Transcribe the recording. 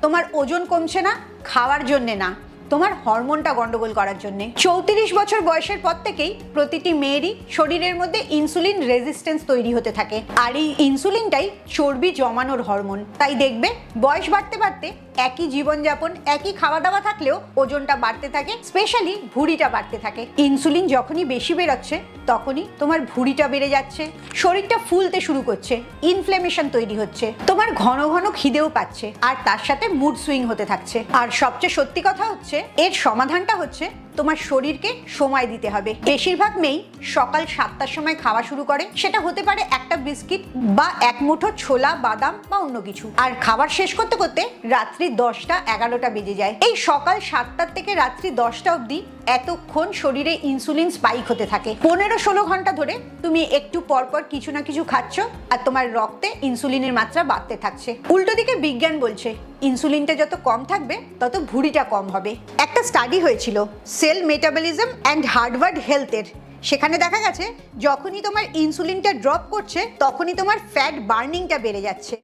তোমার ওজন কমছে না খাওয়ার জন্যে না, তোমার হরমোনটা গন্ডগোল করার জন্য। 34 বছর বয়সের পর থেকেই প্রতিটি মেয়েরই শরীরের মধ্যে ইনসুলিন রেজিস্ট্যান্স তৈরি হতে থাকে, আর এই ইনসুলিনটাই চর্বি জমানোর হরমোন। তাই দেখবে বয়স বাড়তে বাড়তে একই জীবনযাপন, একই খাওয়া দাওয়া থাকলেও ওজনটা বাড়তে থাকে, স্পেশালি ভুঁড়িটা বাড়তে থাকে। ইনসুলিন যখনই বেশি বেরোচ্ছে তখনই তোমার ভুঁড়িটা বেড়ে যাচ্ছে, শরীরটা ফুলতে শুরু করছে, ইনফ্লেমেশন তৈরি হচ্ছে, তোমার ঘন ঘন খিদেও পাচ্ছে, আর তার সাথে মুড সুইং হতে থাকছে। আর সবচেয়ে সত্যি কথা হচ্ছে, এর সমাধানটা হচ্ছে তোমার শরীরকে সময় দিতে হবে। বেশিরভাগ মেয়েই সকাল 7টার সময় খাওয়া শুরু করে, সেটা হতে পারে একটা বিস্কিট বা এক মুঠো ছোলা, বাদাম বা অন্য কিছু, আর খাবার শেষ করতে করতে রাত্রি 10টা 11টা বেজে যায়। এই সকাল 7টার থেকে রাত্রি 10টা অবধি এতক্ষণ শরীরে ইনসুলিন স্পাইক হতে থাকে। 15-16 ঘন্টা ধরে তুমি একটু পরপর কিছু না কিছু খাচ্ছ, আর তোমার রক্তে ইনসুলিনের মাত্রা বাড়তে থাকছে। উল্টো দিকে বিজ্ঞান বলছে ইনসুলিনটা যত কম থাকবে তত ভুঁড়িটা কম হবে। একটা স্টাডি হয়েছিল সেল মেটাবলিজম অ্যান্ড হার্ভার্ড হেলথের, সেখানে দেখা গেছে যখনই তোমার ইনসুলিনটা ড্রপ করছে তখনই তোমার ফ্যাট বার্নিংটা বেড়ে যাচ্ছে।